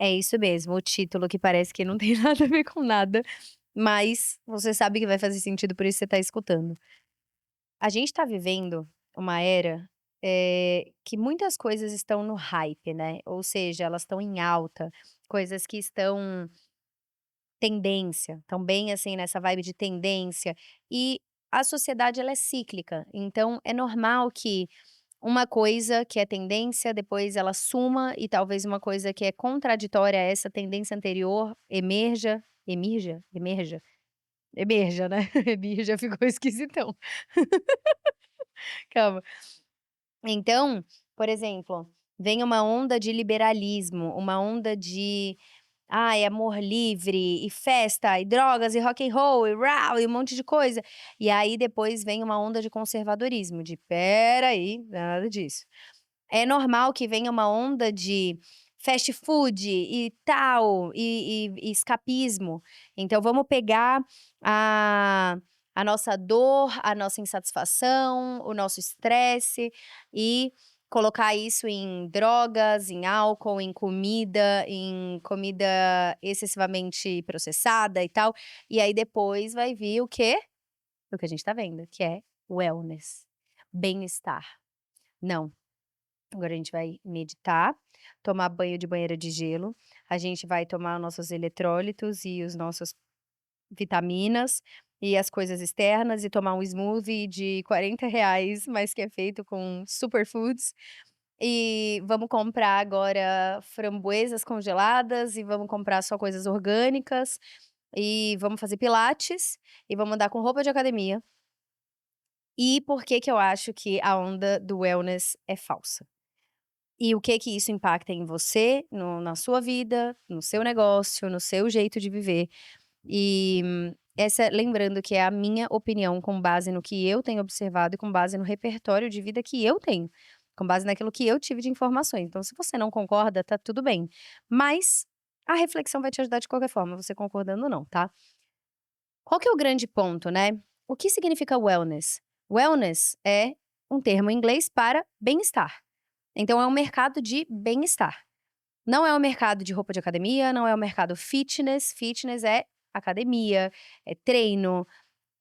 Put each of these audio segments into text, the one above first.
É isso mesmo, o título que parece que não tem nada a ver com nada, mas você sabe que vai fazer sentido, por isso você tá escutando. A gente tá vivendo uma era, que muitas coisas estão no hype, né, ou seja, elas estão em alta, coisas que estão estão bem, assim, nessa vibe de tendência, e a sociedade ela é cíclica, então é normal que uma coisa que é tendência, depois ela suma e talvez uma coisa que é contraditória a essa tendência anterior emerja, né, emirja ficou esquisitão. Calma. Então, por exemplo, vem uma onda de liberalismo, uma onda de, ai, amor livre, e festa, e drogas, e rock and roll, e rau, e um monte de coisa. E aí depois vem uma onda de conservadorismo, de "espera aí, nada disso". É normal que venha uma onda de fast food e tal, e escapismo. Então vamos pegar a a nossa dor, a nossa insatisfação, o nosso estresse e colocar isso em drogas, em álcool, em comida excessivamente processada e tal. E aí depois vai vir o quê? O que a gente tá vendo, que é wellness, bem-estar. Não. Agora a gente vai meditar, tomar banho de banheira de gelo, a gente vai tomar nossos eletrólitos e os nossos vitaminas e as coisas externas e tomar um smoothie de R$ 40, mas que é feito com superfoods. E vamos comprar agora framboesas congeladas e vamos comprar só coisas orgânicas e vamos fazer pilates e vamos andar com roupa de academia. E por que que eu acho que a onda do wellness é falsa? E o que que isso impacta em você, na sua vida, no seu negócio, no seu jeito de viver. E essa lembrando que é a minha opinião com base no que eu tenho observado e com base no repertório de vida que eu tenho, com base naquilo que eu tive de informações. Então se você não concorda, tá tudo bem, mas a reflexão vai te ajudar de qualquer forma, você concordando ou não, tá. Qual que é o grande ponto, né? O que significa wellness? Wellness é um termo em inglês para bem-estar. Então é um mercado de bem-estar. Não é um mercado de roupa de academia, não é um mercado fitness, fitness é academia, é treino,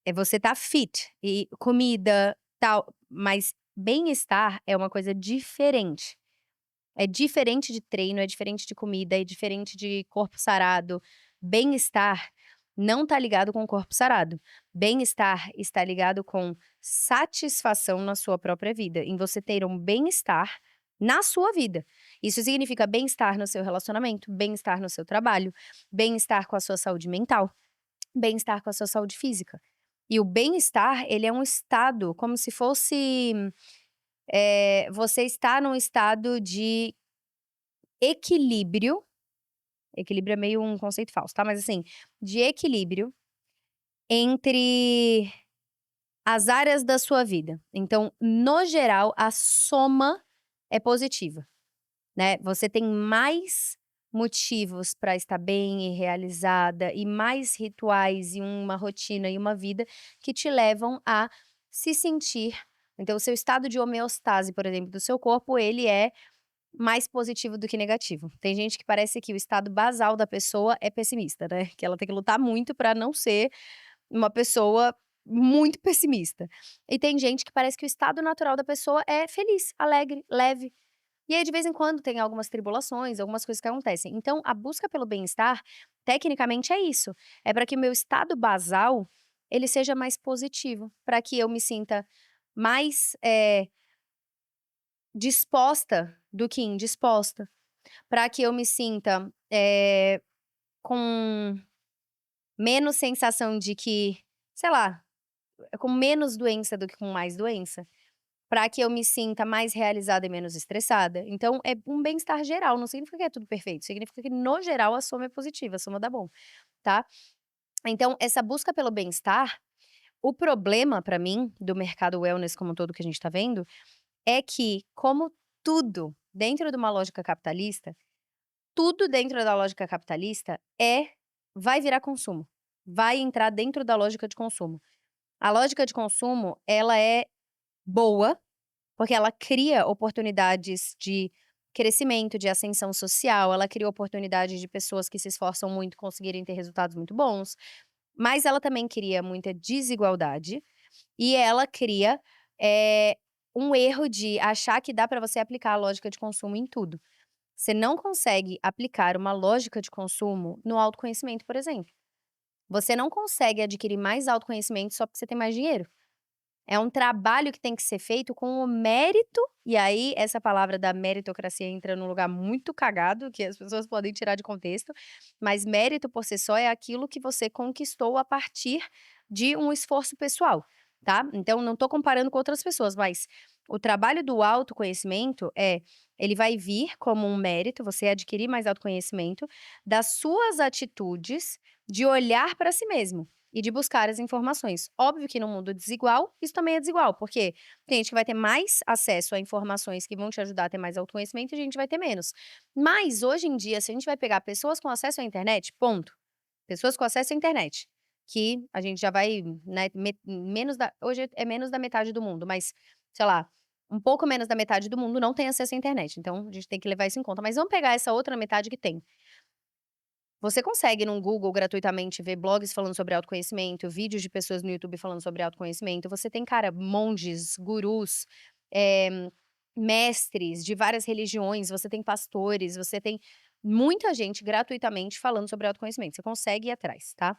é você estar fit e comida, tal, mas bem-estar é uma coisa diferente. É diferente de treino, é diferente de comida, é diferente de corpo sarado. Bem-estar não tá ligado com o corpo sarado. Bem-estar está ligado com satisfação na sua própria vida, em você ter um bem-estar na sua vida. Isso significa bem-estar no seu relacionamento, bem-estar no seu trabalho, bem-estar com a sua saúde mental, bem-estar com a sua saúde física. E o bem-estar, ele é um estado como se fosse, você está num estado de equilíbrio. Equilíbrio é meio um conceito falso, tá, mas assim, de equilíbrio entre as áreas da sua vida. Então, no geral, a soma é positiva, né. Você tem mais motivos para estar bem e realizada, e mais rituais, e uma rotina, e uma vida que te levam a se sentir então o seu estado de homeostase, por exemplo, do seu corpo, ele é mais positivo do que negativo. Tem gente que parece que o estado basal da pessoa é pessimista, né, que ela tem que lutar muito pra não ser uma pessoa muito pessimista. E tem gente que parece que o estado natural da pessoa é feliz, alegre, leve. E aí de vez em quando tem algumas tribulações, algumas coisas que acontecem. Então a busca pelo bem-estar, tecnicamente é isso, é pra que o meu estado basal, ele seja mais positivo, pra que eu me sinta mais, disposta do que indisposta, para que eu me sinta, com menos sensação de que, sei lá, com menos doença do que com mais doença, para que eu me sinta mais realizada e menos estressada. Então é um bem-estar geral, não significa que é tudo perfeito, significa que no geral a soma é positiva, a soma dá bom, tá. Então essa busca pelo bem-estar, o problema para mim, do mercado wellness como um todo que a gente tá vendo, é que como tudo dentro de uma lógica capitalista, tudo dentro da lógica capitalista vai virar consumo, vai entrar dentro da lógica de consumo. A lógica de consumo, ela é boa, porque ela cria oportunidades de crescimento, de ascensão social, ela cria oportunidade de pessoas que se esforçam muito conseguirem ter resultados muito bons, mas ela também cria muita desigualdade e ela cria, eh, um erro de achar que dá para você aplicar a lógica de consumo em tudo. Você não consegue aplicar uma lógica de consumo no autoconhecimento, por exemplo. Você não consegue adquirir mais autoconhecimento só porque você tem mais dinheiro. É um trabalho que tem que ser feito com o mérito, e aí essa palavra da meritocracia entra num lugar muito cagado, que as pessoas podem tirar de contexto, mas mérito por si só é aquilo que você conquistou a partir de um esforço pessoal, tá. Então não tô comparando com outras pessoas, mas o trabalho do autoconhecimento ele vai vir como um mérito, você adquirir mais autoconhecimento, das suas atitudes de olhar para si mesmo. E de buscar as informações. Óbvio que no mundo desigual, isso também é desigual, porque tem gente que vai ter mais acesso a informações que vão te ajudar a ter mais autoconhecimento e a gente vai ter menos. Mas hoje em dia, se a gente vai pegar pessoas com acesso à internet, ponto. Pessoas com acesso à internet, que a gente já vai, né, menos da hoje é menos da metade do mundo, mas, sei lá, um pouco menos da metade do mundo não tem acesso à internet, então a gente tem que levar isso em conta. Mas vamos pegar essa outra metade que tem. Você consegue num Google gratuitamente ver blogs falando sobre autoconhecimento, vídeos de pessoas no YouTube falando sobre autoconhecimento. Você tem, cara, monges, gurus, mestres de várias religiões, você tem pastores, você tem muita gente gratuitamente falando sobre autoconhecimento. Você consegue ir atrás, tá?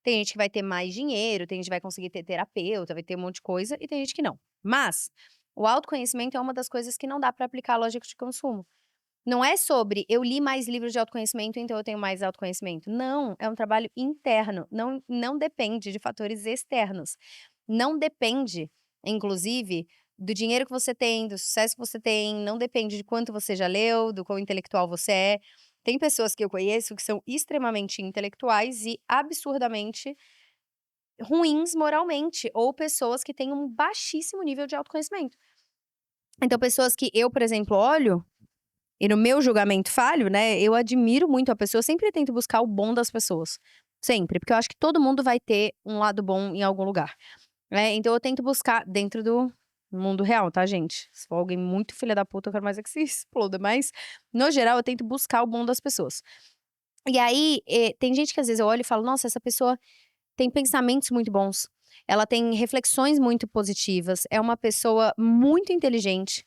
Tem gente que vai ter mais dinheiro, tem gente que vai conseguir ter terapeuta, vai ter um monte de coisa, e tem gente que não. Mas o autoconhecimento é uma das coisas que não dá pra aplicar a lógica de consumo. Não é sobre eu li mais livros de autoconhecimento, então eu tenho mais autoconhecimento. Não, é um trabalho interno, não depende de fatores externos. Não depende, inclusive, do dinheiro que você tem, do sucesso que você tem, não depende de quanto você já leu, do quão intelectual você é. Tem pessoas que eu conheço que são extremamente intelectuais e absurdamente ruins moralmente, ou pessoas que têm um baixíssimo nível de autoconhecimento. Então pessoas que eu, por exemplo, olho e no meu julgamento falho, né, eu admiro muito a pessoa, eu sempre tento buscar o bom das pessoas, sempre, porque eu acho que todo mundo vai ter um lado bom em algum lugar, né, então eu tento buscar dentro do mundo real, tá, gente. Se for alguém muito filha da puta, eu quero mais é que se exploda, mas, no geral, eu tento buscar o bom das pessoas. E aí, tem gente que às vezes eu olho e falo: "Nossa, essa pessoa tem pensamentos muito bons, ela tem reflexões muito positivas, é uma pessoa muito inteligente".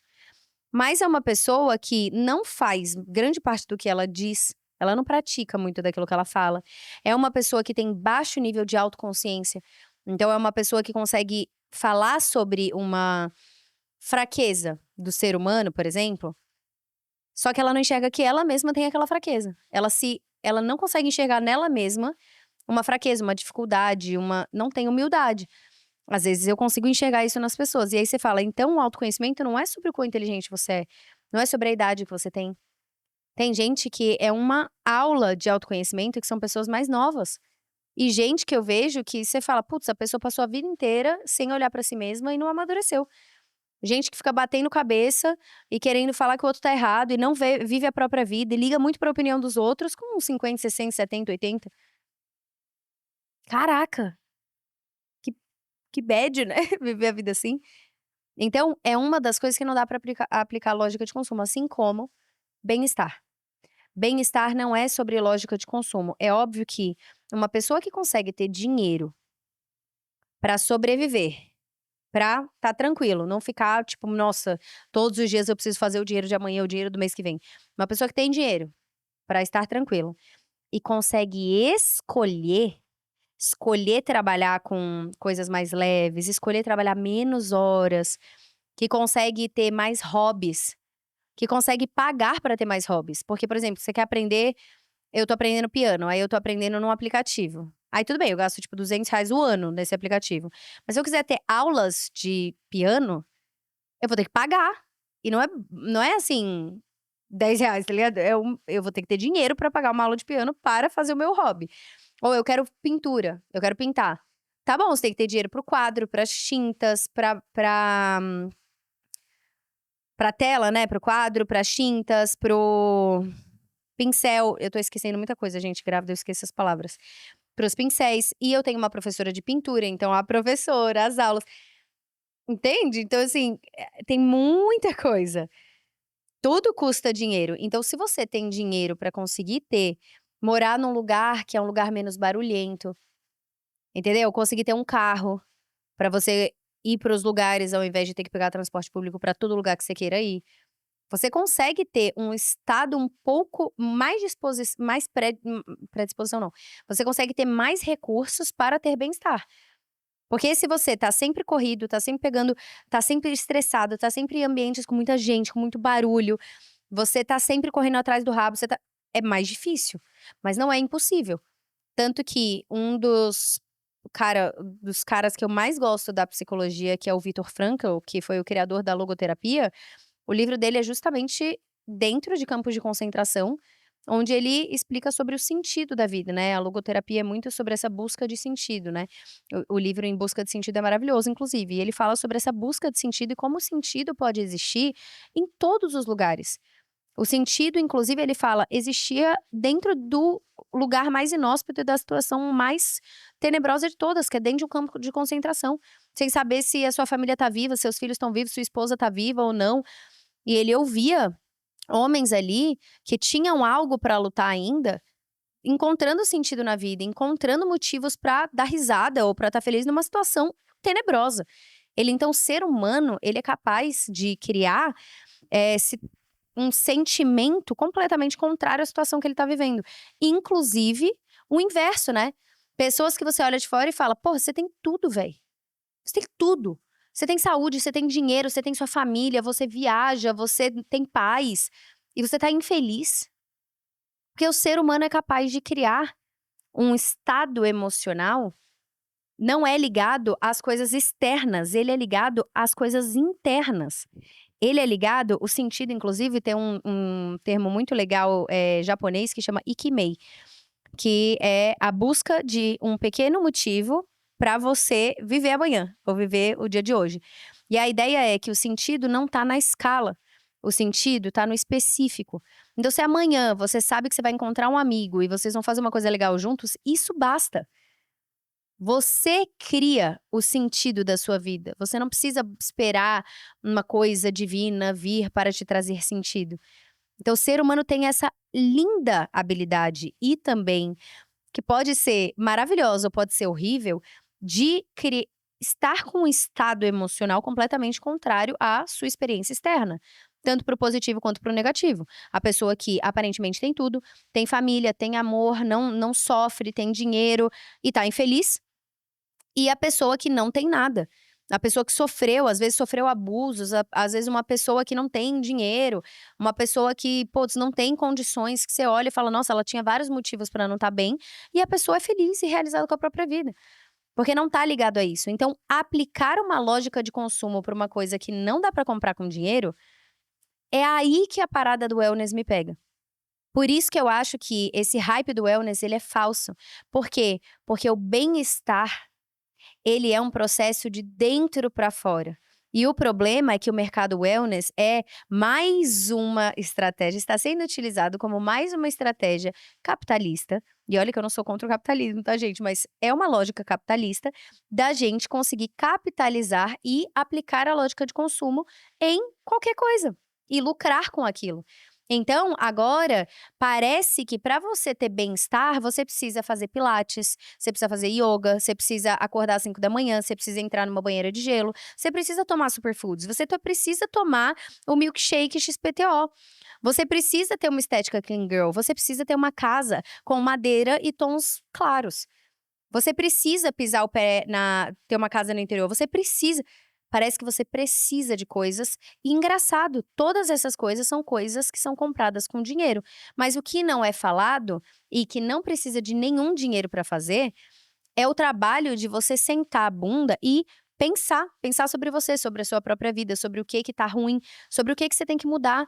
Mas é uma pessoa que não faz grande parte do que ela diz, ela não pratica muito daquilo que ela fala. É uma pessoa que tem baixo nível de autoconsciência, então é uma pessoa que consegue falar sobre uma fraqueza do ser humano, por exemplo, só que ela não enxerga que ela mesma tem aquela fraqueza. Ela não consegue enxergar nela mesma uma fraqueza, uma dificuldade, não tem humildade. Às vezes eu consigo enxergar isso nas pessoas. E aí você fala: "Então o autoconhecimento não é sobre o quão inteligente você é, não é sobre a idade que você tem". Tem gente que é uma aula de autoconhecimento, que são pessoas mais novas. E gente que eu vejo que você fala: "Putz, a pessoa passou a vida inteira sem olhar pra si mesma e não amadureceu". Gente que fica batendo cabeça e querendo falar que o outro tá errado e não vive a própria vida e liga muito pra opinião dos outros com 50, 60, 70, 80. Caraca, que que bad, né, viver a vida assim. Então, é uma das coisas que não dá para aplicar lógica de consumo, assim como bem-estar. Bem-estar não é sobre lógica de consumo. É óbvio que uma pessoa que consegue ter dinheiro para sobreviver, para estar tranquilo, não ficar tipo: "Nossa, todos os dias eu preciso fazer o dinheiro de amanhã, o dinheiro do mês que vem". Uma pessoa que tem dinheiro para estar tranquilo e consegue escolher trabalhar com coisas mais leves, escolher trabalhar menos horas, que consegue ter mais hobbies, que consegue pagar pra ter mais hobbies. Porque, por exemplo, você quer aprender eu tô aprendendo piano, aí eu tô aprendendo num aplicativo. Aí tudo bem, eu gasto tipo R$ 200 o ano nesse aplicativo. Mas se eu quiser ter aulas de piano, eu vou ter que pagar. E não é assim, R$ 10, tá ligado? Eu vou ter que ter dinheiro pra pagar uma aula de piano para fazer o meu hobby. Ou eu quero pintura, eu quero pintar. Tá bom, você tem que ter dinheiro para o quadro, para as tintas, pra tela, né, para o quadro, para as tintas, para o pincel. Eu tô esquecendo muita coisa, gente, grávida eu esqueço as palavras. Para os pincéis. E eu tenho uma professora de pintura, então a professora, as aulas. Entende? Então, assim, tem muita coisa. Tudo custa dinheiro. Então, se você tem dinheiro para conseguir morar num lugar que é um lugar menos barulhento, entendeu? Conseguir ter um carro para você ir para os lugares ao invés de ter que pegar transporte público para todo lugar que você queira ir. Você consegue ter um estado um pouco mais predisposição não, você consegue ter mais recursos para ter bem-estar. Porque se você tá sempre corrido, tá sempre estressado, tá sempre em ambientes com muita gente, com muito barulho, você tá sempre correndo atrás do rabo, é mais difícil, mas não é impossível. Tanto que dos caras que eu mais gosto da psicologia, que é o Viktor Frankl, que foi o criador da logoterapia, o livro dele é justamente dentro de campos de concentração, onde ele explica sobre o sentido da vida, né, a logoterapia é muito sobre essa busca de sentido, né. O livro Em Busca de Sentido é maravilhoso, inclusive, e ele fala sobre essa busca de sentido e como o sentido pode existir em todos os lugares. O sentido, inclusive, ele fala, existia dentro do lugar mais inóspito e da situação mais tenebrosa de todas, que é dentro de um campo de concentração, sem saber se a sua família tá viva, seus filhos estão vivos, sua esposa tá viva ou não. E ele ouvia homens ali que tinham algo pra lutar ainda, encontrando sentido na vida, encontrando motivos pra dar risada ou pra estar feliz numa situação tenebrosa. Então, o ser humano, ele é capaz de criar, se um sentimento completamente contrário à situação que ele tá vivendo. Inclusive, o inverso, né. Pessoas que você olha de fora e fala: "Porra, você tem tudo, véi. Você tem tudo. Você tem saúde, você tem dinheiro, você tem sua família, você viaja, você tem paz, e você tá infeliz". Porque o ser humano é capaz de criar um estado emocional, não é ligado às coisas externas, ele é ligado às coisas internas. Ele é ligado o sentido inclusive tem um termo muito legal, japonês que chama Ikimei, que é a busca de um pequeno motivo pra você viver amanhã, ou viver o dia de hoje. E a ideia é que o sentido não tá na escala, o sentido tá no específico. Então se amanhã você sabe que você vai encontrar um amigo e vocês vão fazer uma coisa legal juntos, isso basta. Você cria o sentido da sua vida, você não precisa esperar uma coisa divina vir para te trazer sentido. Então o ser humano tem essa linda habilidade e também, que pode ser maravilhosa ou pode ser horrível, de estar com um estado emocional completamente contrário à sua experiência externa, tanto para o positivo quanto para o negativo. A pessoa que aparentemente tem tudo, tem família, tem amor, não sofre, tem dinheiro e tá infeliz, e a pessoa que não tem nada. A pessoa que sofreu, às vezes sofreu abusos, às vezes uma pessoa que não tem dinheiro, uma pessoa que, puts, não tem condições, que você olha e fala: "Nossa, ela tinha vários motivos pra não estar bem", e a pessoa é feliz e realizada com a própria vida. Porque não tá ligado a isso. Então, aplicar uma lógica de consumo pra uma coisa que não dá pra comprar com dinheiro, é aí que a parada do wellness me pega. Por isso que eu acho que esse hype do wellness, ele é falso. Por quê? Porque o bem-estar, ele é um processo de dentro pra fora. E o problema é que o mercado wellness é mais uma estratégia, está sendo utilizado como mais uma estratégia capitalista, e olha que eu não sou contra o capitalismo, tá gente, mas é uma lógica capitalista da gente conseguir capitalizar e aplicar a lógica de consumo em qualquer coisa, e lucrar com aquilo. Então, agora, parece que pra você ter bem-estar, você precisa fazer pilates, você precisa fazer ioga, você precisa acordar às 5 da manhã, você precisa entrar numa banheira de gelo, você precisa tomar superfoods, você precisa tomar o milkshake XPTO, você precisa ter uma estética clean girl, você precisa ter uma casa com madeira e tons claros. Você precisa pisar o pé ter uma casa no interior, você precisa. Parece que você precisa de coisas, e engraçado, todas essas coisas são coisas que são compradas com dinheiro, mas o que não é falado, e que não precisa de nenhum dinheiro pra fazer, é o trabalho de você sentar a bunda e pensar sobre você, sobre a sua própria vida, sobre o que tá ruim, sobre o que você tem que mudar,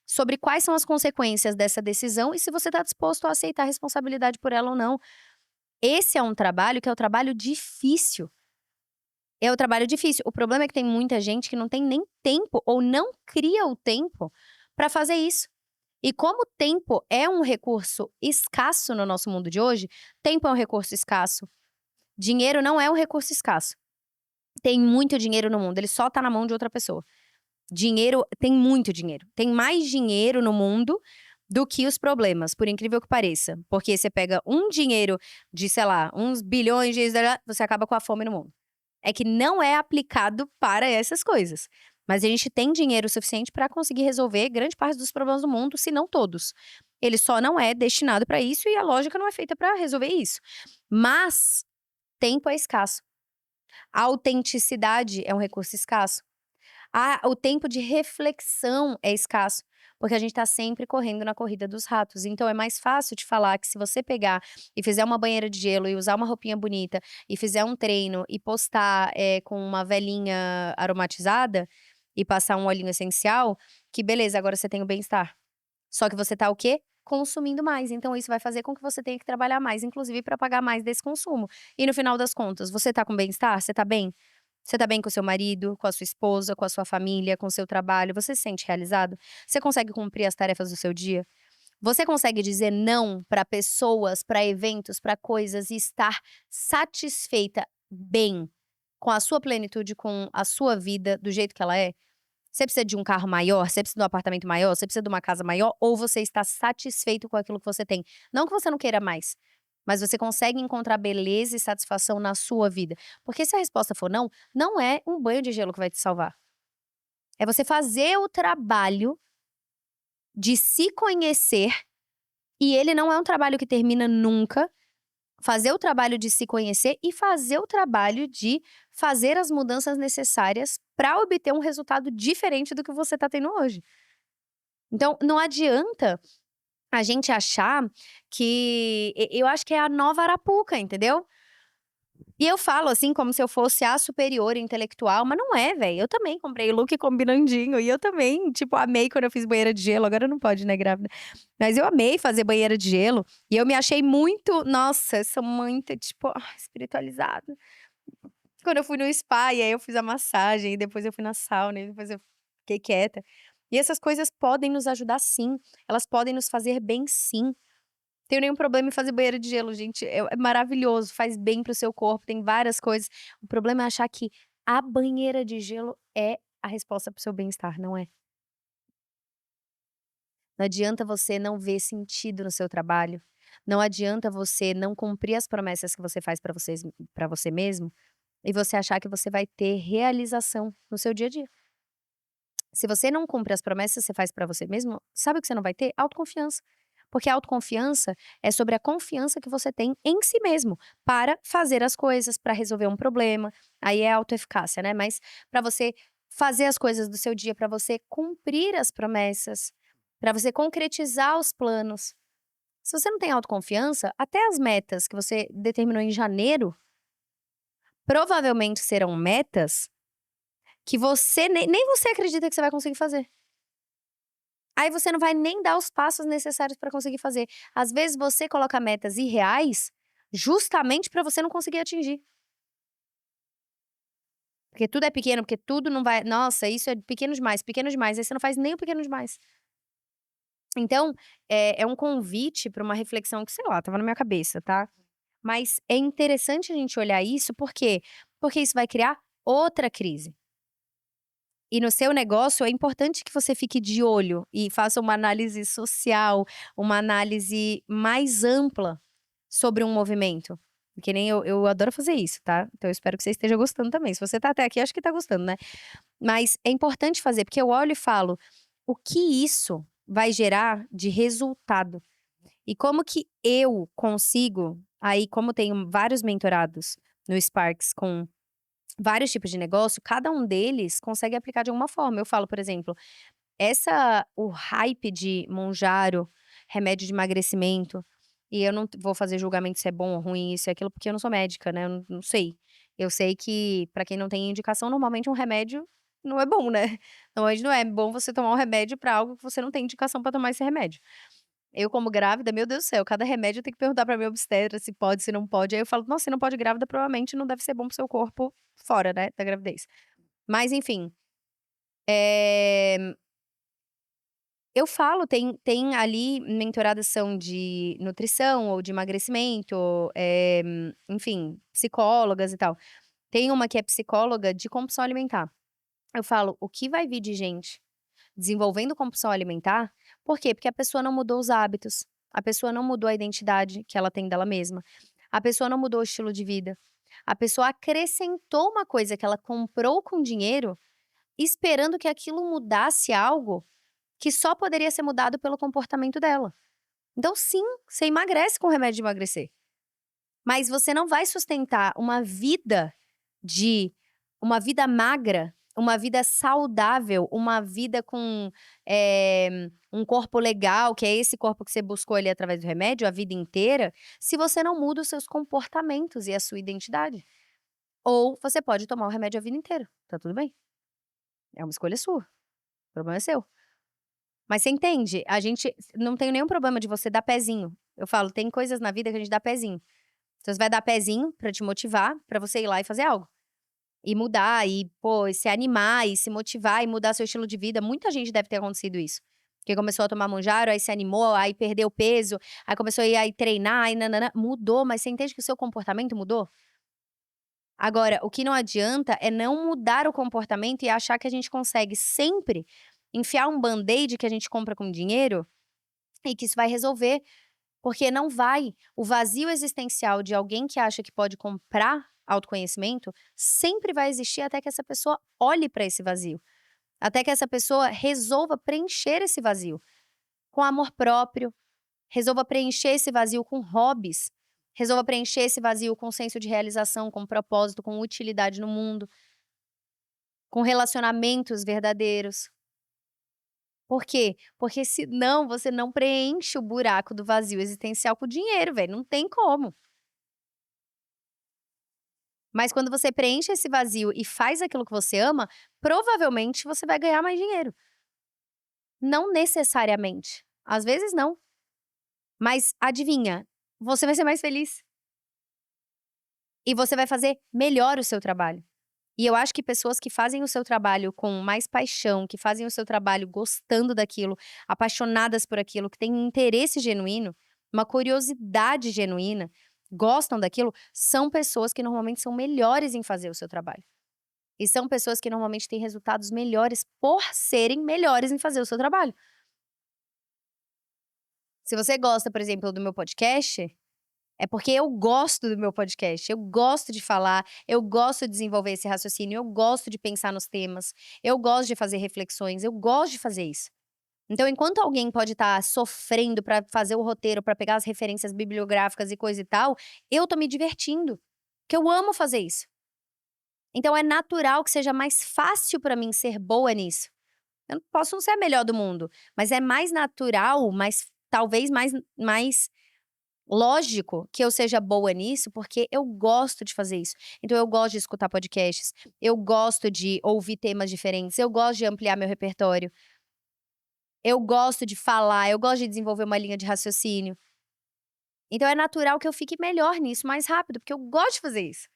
sobre quais são as consequências dessa decisão e se você tá disposto a aceitar a responsabilidade por ela ou não. Esse é um trabalho que é o trabalho difícil. É o trabalho difícil. O problema é que tem muita gente que não tem nem tempo ou não cria o tempo pra fazer isso. E como o tempo é um recurso escasso no nosso mundo de hoje, tempo é um recurso escasso, dinheiro não é um recurso escasso. Tem muito dinheiro no mundo, ele só tá na mão de outra pessoa. Dinheiro tem muito dinheiro. Tem mais dinheiro no mundo do que os problemas, por incrível que pareça. Porque você pega um dinheiro de, sei lá, uns bilhões de você acaba com a fome no mundo. É que não é aplicado para essas coisas. Mas a gente tem dinheiro suficiente para conseguir resolver grande parte dos problemas do mundo, se não todos. Ele só não é destinado para isso e a lógica não é feita para resolver isso. Mas tempo é escasso. A autenticidade é um recurso escasso. O tempo de reflexão é escasso, porque a gente tá sempre correndo na corrida dos ratos. Então é mais fácil te falar que se você pegar e fizer uma banheira de gelo e usar uma roupinha bonita e fizer um treino e postar, com uma velinha aromatizada e passar um olhinho essencial, que beleza, agora você tem o bem-estar. Só que você tá o quê? Consumindo mais. Então isso vai fazer com que você tenha que trabalhar mais, inclusive para pagar mais desse consumo. E no final das contas, você tá com bem-estar? Você tá bem? Você tá bem com o seu marido, com a sua esposa, com a sua família, com o seu trabalho? Você se sente realizado? Você consegue cumprir as tarefas do seu dia? Você consegue dizer não para pessoas, para eventos, para coisas e estar satisfeita, bem, com a sua plenitude, com a sua vida do jeito que ela é? Você precisa de um carro maior? Você precisa de um apartamento maior? Você precisa de uma casa maior? Ou você está satisfeito com aquilo que você tem? Não que você não queira mais, mas você consegue encontrar beleza e satisfação na sua vida. Porque se a resposta for não, não é um banho de gelo que vai te salvar. É você fazer o trabalho de se conhecer, e ele não é um trabalho que termina nunca. Fazer o trabalho de se conhecer e fazer o trabalho de fazer as mudanças necessárias para obter um resultado diferente do que você tá tendo hoje. Então, não adianta a gente achar que eu acho que é a nova Arapuca, entendeu? E eu falo assim como se eu fosse a superior intelectual, mas não é, velho. Eu também comprei look combinandinho e eu também, tipo, amei quando eu fiz banheira de gelo. Agora não pode, né, grávida. Mas eu amei fazer banheira de gelo e eu me achei muito, nossa, eu sou muito, tipo, espiritualizada. Quando eu fui no spa e aí eu fiz a massagem e depois eu fui na sauna e depois eu fiquei quieta. E essas coisas podem nos ajudar sim, elas podem nos fazer bem sim. Tenho nenhum problema em fazer banheira de gelo, gente, é maravilhoso, faz bem para o seu corpo, tem várias coisas. O problema é achar que a banheira de gelo é a resposta para o seu bem-estar, não é. Não adianta você não ver sentido no seu trabalho, não adianta você não cumprir as promessas que você faz para você mesmo, e você achar que você vai ter realização no seu dia a dia. Se você não cumpre as promessas que você faz pra você mesmo, sabe o que você não vai ter? Autoconfiança. Porque a autoconfiança é sobre a confiança que você tem em si mesmo, para fazer as coisas, para resolver um problema, aí é autoeficácia, né, mas pra você fazer as coisas do seu dia, pra você cumprir as promessas, pra você concretizar os planos. Se você não tem autoconfiança, até as metas que você determinou em janeiro, provavelmente serão metas que você nem você acredita que você vai conseguir fazer. Aí você não vai nem dar os passos necessários pra conseguir fazer. Às vezes você coloca metas irreais, justamente pra você não conseguir atingir. Porque tudo é pequeno, porque tudo não vai nossa, isso é pequeno demais, aí você não faz nem o pequeno demais. Então, é um convite pra uma reflexão que, sei lá, estava na minha cabeça, tá. Mas é interessante a gente olhar isso, por quê? Porque isso vai criar outra crise. E no seu negócio é importante que você fique de olho e faça uma análise social, uma análise mais ampla sobre um movimento. Que nem eu adoro fazer isso, tá. Então eu espero que você esteja gostando também. Se você tá até aqui, acho que tá gostando, né. Mas é importante fazer, porque eu olho e falo: "O que isso vai gerar de resultado?". E como que eu consigo aí, como tenho vários mentorados no Sparks com vários tipos de negócio, cada um deles consegue aplicar de alguma forma. Eu falo, por exemplo, o hype de Monjaro, remédio de emagrecimento, e eu não vou fazer julgamento se é bom ou ruim, isso e aquilo, porque eu não sou médica, né, eu não sei. Eu sei que pra quem não tem indicação, normalmente um remédio não é bom, né. Normalmente não é bom você tomar um remédio pra algo que você não tem indicação pra tomar esse remédio. Eu como grávida, meu Deus do céu, cada remédio eu tenho que perguntar pra minha obstetra se pode, se não pode, aí eu falo: "Nossa, se não pode grávida, provavelmente não deve ser bom para o seu corpo fora, né, da gravidez". Mas enfim, eh, eu falo, tem ali mentoradas são de nutrição ou de emagrecimento, enfim, psicólogas e tal. Tem uma que é psicóloga de compulsão alimentar. Eu falo: "O que vai vir de gente desenvolvendo compulsão alimentar, por quê? Porque a pessoa não mudou os hábitos, a pessoa não mudou a identidade que ela tem dela mesma, a pessoa não mudou o estilo de vida, a pessoa acrescentou uma coisa que ela comprou com dinheiro, esperando que aquilo mudasse algo que só poderia ser mudado pelo comportamento dela. Então sim, você emagrece com remédio de emagrecer, mas você não vai sustentar de uma vida magra, uma vida saudável, uma vida com, um corpo legal, que é esse corpo que você buscou ali através do remédio a vida inteira, se você não muda os seus comportamentos e a sua identidade. Ou você pode tomar o remédio a vida inteira, tá tudo bem, é uma escolha sua, o problema é seu. Mas você entende? A gente não tem nenhum problema de você dar pezinho. Eu falo, tem coisas na vida que a gente dá pezinho. Então você vai dar pezinho pra te motivar, pra você ir lá e fazer algo. E mudar, e pô, e se animar, e se motivar, e mudar seu estilo de vida. Muita gente deve ter acontecido isso. Que começou a tomar Mounjaro, aí se animou, aí perdeu peso, aí começou a ir aí treinar, aí nã mudou, mas você entende que o seu comportamento mudou? Agora, o que não adianta é não mudar o comportamento e achar que a gente consegue sempre enfiar um band-aid que a gente compra com dinheiro e que isso vai resolver, porque não vai. O vazio existencial de alguém que acha que pode comprar autoconhecimento sempre vai existir até que essa pessoa olhe para esse vazio, até que essa pessoa resolva preencher esse vazio com amor próprio, resolva preencher esse vazio com hobbies, resolva preencher esse vazio com senso de realização, com propósito, com utilidade no mundo, com relacionamentos verdadeiros. Por quê? Porque senão você não preenche o buraco do vazio existencial com dinheiro, velho, não tem como. Mas quando você preenche esse vazio e faz aquilo que você ama, provavelmente você vai ganhar mais dinheiro. Não necessariamente, às vezes não, mas adivinha, você vai ser mais feliz e você vai fazer melhor o seu trabalho. E eu acho que pessoas que fazem o seu trabalho com mais paixão, que fazem o seu trabalho gostando daquilo, apaixonadas por aquilo, que têm um interesse genuíno, uma curiosidade genuína, gostam daquilo, são pessoas que normalmente são melhores em fazer o seu trabalho. E são pessoas que normalmente têm resultados melhores por serem melhores em fazer o seu trabalho. Se você gosta, por exemplo, do meu podcast, é porque eu gosto do meu podcast, eu gosto de falar, eu gosto de desenvolver esse raciocínio, eu gosto de pensar nos temas, eu gosto de fazer reflexões, eu gosto de fazer isso. Então, enquanto alguém pode estar sofrendo pra fazer o roteiro, pra pegar as referências bibliográficas e coisa e tal, eu tô me divertindo, porque eu amo fazer isso. Então é natural que seja mais fácil pra mim ser boa nisso. Eu não posso não ser a melhor do mundo, mas é mais natural, talvez mais lógico que eu seja boa nisso, porque eu gosto de fazer isso. Então eu gosto de escutar podcasts, eu gosto de ouvir temas diferentes, eu gosto de ampliar meu repertório, eu gosto de falar, eu gosto de desenvolver uma linha de raciocínio. Então é natural que eu fique melhor nisso mais rápido, porque eu gosto de fazer isso.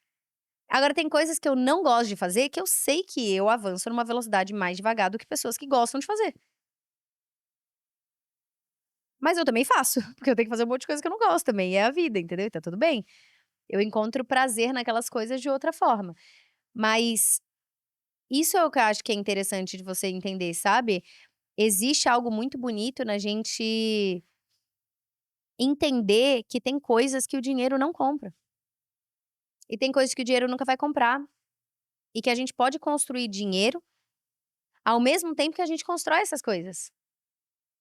Agora tem coisas que eu não gosto de fazer, que eu sei que eu avanço numa velocidade mais devagar do que pessoas que gostam de fazer. Mas eu também faço, porque eu tenho que fazer um monte de coisa que eu não gosto também, e é a vida, entendeu? E tá tudo bem. Eu encontro prazer naquelas coisas de outra forma. Mas isso é o que eu acho que é interessante de você entender, sabe? Existe algo muito bonito na gente entender que tem coisas que o dinheiro não compra. E tem coisas que o dinheiro nunca vai comprar. E que a gente pode construir dinheiro ao mesmo tempo que a gente constrói essas coisas.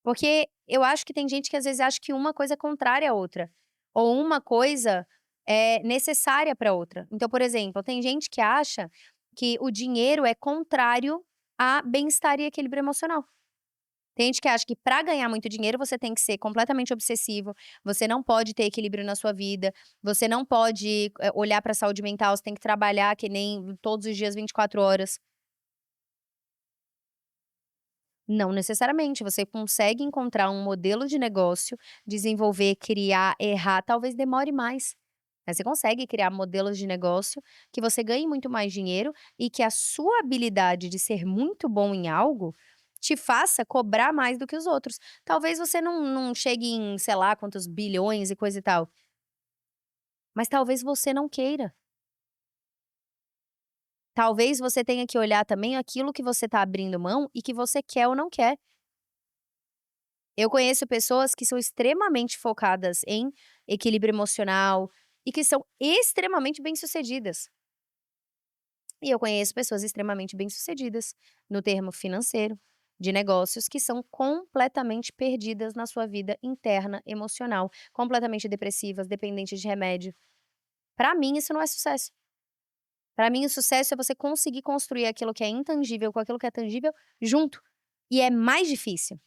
Porque eu acho que tem gente que às vezes acha que uma coisa é contrária à outra, ou uma coisa é necessária para outra. Então, por exemplo, tem gente que acha que o dinheiro é contrário a bem-estar e equilíbrio emocional. Tem gente que acha que para ganhar muito dinheiro você tem que ser completamente obsessivo, você não pode ter equilíbrio na sua vida, você não pode, olhar para a saúde mental, você tem que trabalhar que nem todos os dias 24 horas. Não necessariamente, você consegue encontrar um modelo de negócio, desenvolver, criar, errar, talvez demore mais. Mas você consegue criar modelos de negócio que você ganhe muito mais dinheiro e que a sua habilidade de ser muito bom em algo te faça cobrar mais do que os outros. Talvez você não chegue em, sei lá, quantos bilhões e coisa e tal, mas talvez você não queira. Talvez você tenha que olhar também aquilo que você está abrindo mão e que você quer ou não quer. Eu conheço pessoas que são extremamente focadas em equilíbrio emocional e que são extremamente bem-sucedidas. E eu conheço pessoas extremamente bem-sucedidas no termo financeiro, de negócios, que são completamente perdidas na sua vida interna emocional, completamente depressivas, dependentes de remédio. Pra mim isso não é sucesso. Pra mim o sucesso é você conseguir construir aquilo que é intangível com aquilo que é tangível junto. E é mais difícil.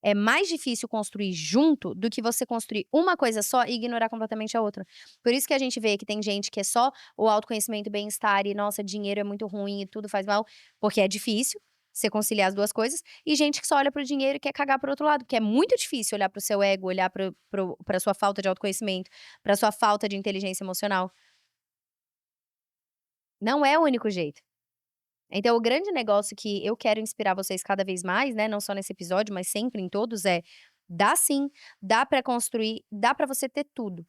É mais difícil construir junto do que você construir uma coisa só e ignorar completamente a outra. Por isso que a gente vê que tem gente que é só o autoconhecimento e bem-estar e, nossa, dinheiro é muito ruim e tudo faz mal, porque é difícil você conciliar as 2 coisas, e gente que só olha para o dinheiro e quer cagar para o outro lado, porque é muito difícil olhar para o seu ego, olhar para sua falta de autoconhecimento, para sua falta de inteligência emocional. Não é o único jeito. Então o grande negócio que eu quero inspirar vocês cada vez mais, né, não só nesse episódio, mas sempre em todos é: dá sim, dá pra construir, dá pra você ter tudo.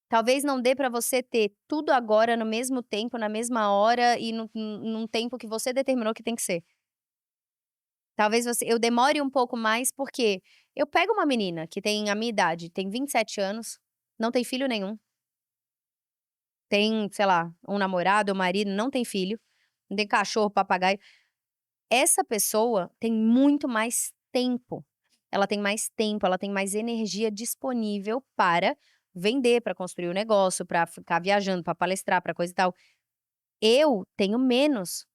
Talvez não dê pra você ter tudo agora no mesmo tempo, na mesma hora e num tempo que você determinou que tem que ser. Talvez eu demore um pouco mais, porque eu pego uma menina que tem a minha idade, tem 27 anos, não tem filho nenhum, tem, sei lá, um namorado ou marido, não tem filho, não tem cachorro, papagaio. Essa pessoa tem muito mais tempo. Ela tem mais tempo, ela tem mais energia disponível para vender, para construir o negócio, para ficar viajando, para palestrar, para coisa e tal. Eu tenho menos,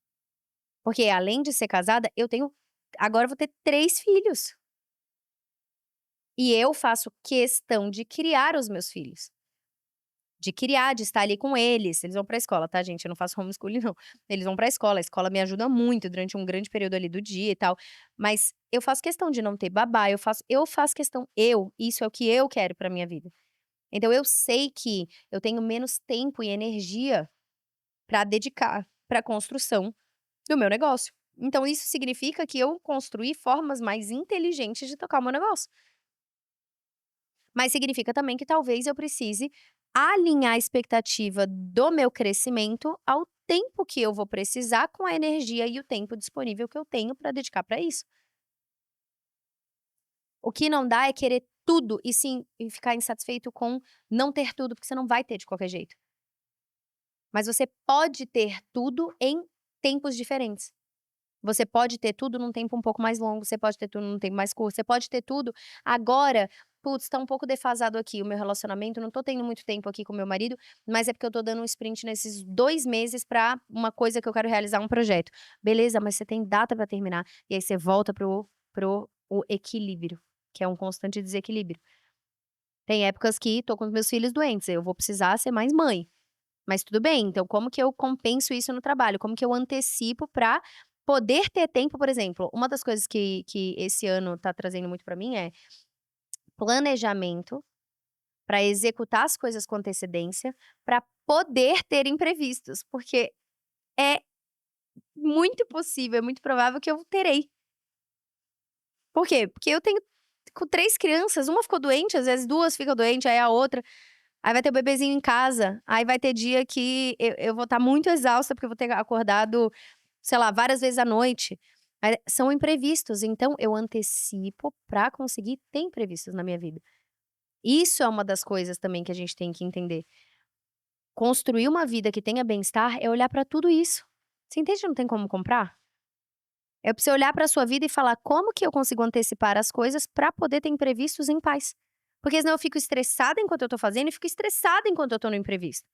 porque além de ser casada, eu tenho agora eu vou ter 3 filhos. E eu faço questão de criar os meus filhos. De criar, de estar ali com eles. Eles vão pra escola, tá, gente? Eu não faço homeschooling não. Eles vão pra escola, a escola me ajuda muito durante um grande período ali do dia e tal, mas eu faço questão de não ter babá, eu faço questão isso é o que eu quero pra minha vida. Então eu sei que eu tenho menos tempo e energia pra dedicar pra construção do meu negócio. Então isso significa que eu construir formas mais inteligentes de tocar o meu negócio. Mas significa também que talvez eu precise alinhar a expectativa do meu crescimento ao tempo que eu vou precisar com a energia e o tempo disponível que eu tenho para dedicar para isso. O que não dá é querer tudo e ficar insatisfeito com não ter tudo, porque você não vai ter de qualquer jeito. Mas você pode ter tudo em tempos diferentes. Você pode ter tudo num tempo um pouco mais longo, você pode ter tudo num tempo mais curto, você pode ter tudo agora, "Putz, tá um pouco defasado aqui o meu relacionamento, não tô tendo muito tempo aqui com meu marido, mas é porque eu tô dando um sprint nesses 2 meses pra uma coisa que eu quero realizar, um projeto". Beleza, mas você tem data pra terminar, e aí você volta pro equilíbrio, que é um constante desequilíbrio. Tem épocas que tô com os meus filhos doentes, eu vou precisar ser mais mãe. Mas tudo bem, então como que eu compenso isso no trabalho? Como que eu antecipo pra poder ter tempo, por exemplo, uma das coisas que esse ano tá trazendo muito pra mim é planejamento pra executar as coisas com antecedência, pra poder ter imprevistos, porque é muito possível, é muito provável que eu terei. Por quê? Porque eu tenho com 3 crianças, uma ficou doente, às vezes 2 ficam doente, aí a outra aí vai ter o bebezinho em casa, aí vai ter dia que eu vou estar muito exausta, porque eu vou ter acordado, sei lá, várias vezes à noite. São imprevistos, então eu antecipo pra conseguir ter imprevistos na minha vida. Isso é uma das coisas também que a gente tem que entender. Construir uma vida que tenha bem-estar é olhar pra tudo isso. Você entende que não tem como comprar? É pra você olhar pra sua vida e falar: "Como que eu consigo antecipar as coisas pra poder ter imprevistos em paz?". Porque senão eu fico estressada enquanto eu tô fazendo e fico estressada enquanto eu tô no imprevisto.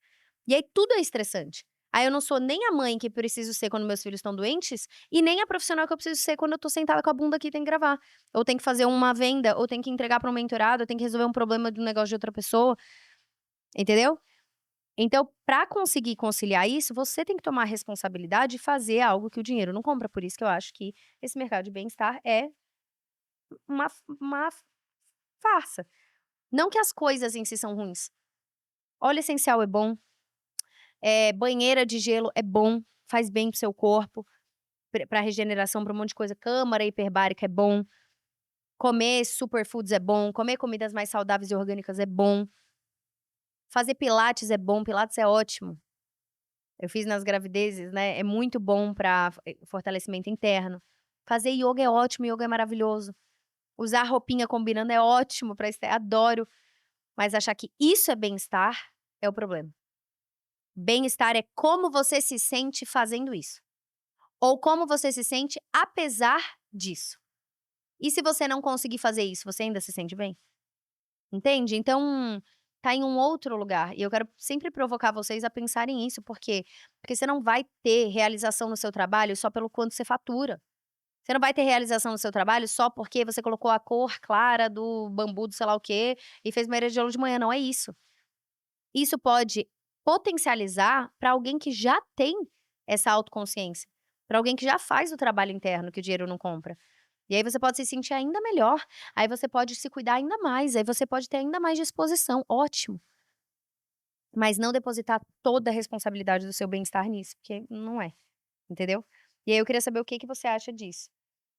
E aí tudo é estressante. Aí eu não sou nem a mãe que preciso ser quando meus filhos estão doentes, e nem a profissional que eu preciso ser quando eu tô sentada com a bunda aqui e tenho que gravar. Ou tenho que fazer uma venda, ou tenho que entregar pra um mentorado, ou tenho que resolver um problema do negócio de outra pessoa, entendeu? Então, pra conseguir conciliar isso, você tem que tomar a responsabilidade e fazer algo que o dinheiro não compra. Por isso que eu acho que esse mercado de bem-estar é uma farsa. Não que as coisas em si são ruins. Óleo essencial é bom, banheira de gelo é bom, faz bem para o seu corpo, pra regeneração, pra um monte de coisa. Câmara hiperbárica é bom, comer superfoods é bom, comer comidas mais saudáveis e orgânicas é bom, fazer pilates é bom, pilates é ótimo. Eu fiz nas gravidezes, né, é muito bom para fortalecimento interno. Fazer ioga é ótimo, ioga é maravilhoso. Usar roupinha combinando é ótimo pra adoro, mas achar que isso é bem-estar é o problema. Bem-estar é como você se sente fazendo isso, ou como você se sente apesar disso. E se você não conseguir fazer isso, você ainda se sente bem? Entende? Então, tá em um outro lugar, e eu quero sempre provocar vocês a pensarem isso, por quê? Porque você não vai ter realização no seu trabalho só pelo quanto você fatura. Você não vai ter realização no seu trabalho só porque você colocou a cor clara do bambu do sei lá o quê, e fez uma de de manhã, não é isso. Isso pode potencializar para alguém que já tem essa autoconsciência, para alguém que já faz o trabalho interno que o dinheiro não compra. E aí você pode se sentir ainda melhor, aí você pode se cuidar ainda mais, aí você pode ter ainda mais disposição, ótimo. Mas não depositar toda a responsabilidade do seu bem-estar nisso, porque não é, entendeu? E aí eu queria saber o que que você acha disso.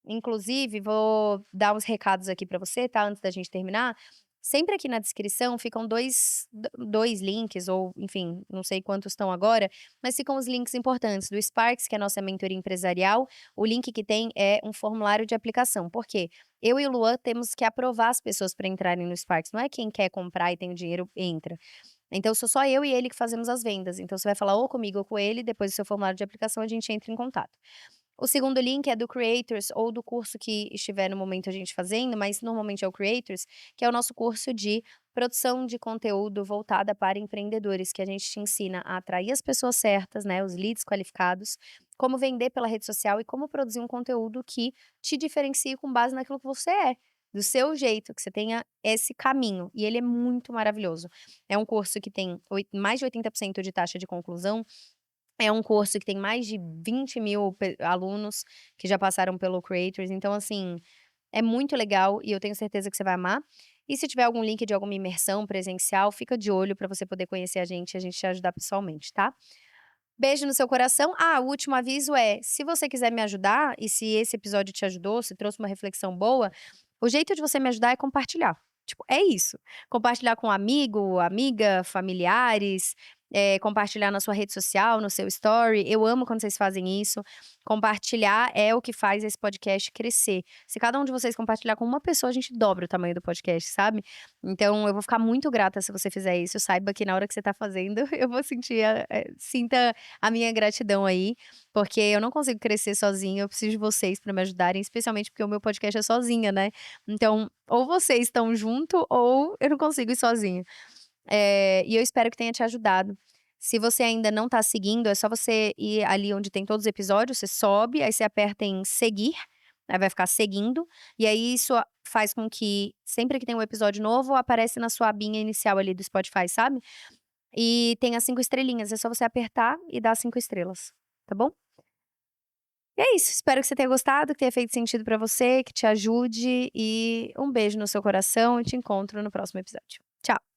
Inclusive, vou dar uns recados aqui pra você, tá, antes da gente terminar. Sempre aqui na descrição ficam dois links ou, enfim, não sei quantos estão agora, mas ficam os links importantes do Sparks, que é a nossa mentoria empresarial. O link que tem é um formulário de aplicação. Por quê? Eu e o Luan temos que aprovar as pessoas para entrarem no Sparks, não é quem quer comprar e tem o dinheiro, entra. Então sou só eu e ele que fazemos as vendas, então você vai falar ou comigo ou com ele, depois do seu formulário de aplicação a gente entra em contato. O segundo link é do Creators ou do curso que estiver no momento a gente fazendo, mas normalmente é o Creators, que é o nosso curso de produção de conteúdo voltada para empreendedores, que a gente te ensina a atrair as pessoas certas, né, os leads qualificados, como vender pela rede social e como produzir um conteúdo que te diferencie com base naquilo que você é, do seu jeito, que você tenha esse caminho, e ele é muito maravilhoso. É um curso que tem mais de 80% de taxa de conclusão, é um curso que tem mais de 20.000 alunos que já passaram pelo Creators, então assim, é muito legal e eu tenho certeza que você vai amar. E se tiver algum link de alguma imersão presencial, fica de olho para você poder conhecer a gente te ajudar pessoalmente, tá? Beijo no seu coração. Ah, o último aviso é, se você quiser me ajudar e se esse episódio te ajudou, se trouxe uma reflexão boa, o jeito de você me ajudar é compartilhar. Tipo, é isso. Compartilhar com um amigo, amiga, familiares, compartilhar na sua rede social, no seu story. Eu amo quando vocês fazem isso. Compartilhar é o que faz esse podcast crescer. Se cada um de vocês compartilhar com uma pessoa, a gente dobra o tamanho do podcast, sabe? Então, eu vou ficar muito grata se você fizer isso. Saiba que na hora que você tá fazendo, eu vou sentir, sinta a minha gratidão aí, porque eu não consigo crescer sozinha, eu preciso de vocês pra me ajudarem, especialmente porque o meu podcast é sozinha, né. Então, ou vocês estão junto ou eu não consigo ir sozinha. E eu espero que tenha te ajudado. Se você ainda não tá seguindo, é só você ir ali onde tem todos os episódios, você sobe, aí você aperta em seguir, aí vai ficar seguindo, e aí isso faz com que sempre que tem um episódio novo, aparece na sua abinha inicial ali do Spotify, sabe? E tem as 5 estrelinhas, é só você apertar e dar 5 estrelas, tá bom? E é isso, espero que você tenha gostado, que tenha feito sentido pra você, que te ajude e um beijo no seu coração e te encontro no próximo episódio. Tchau.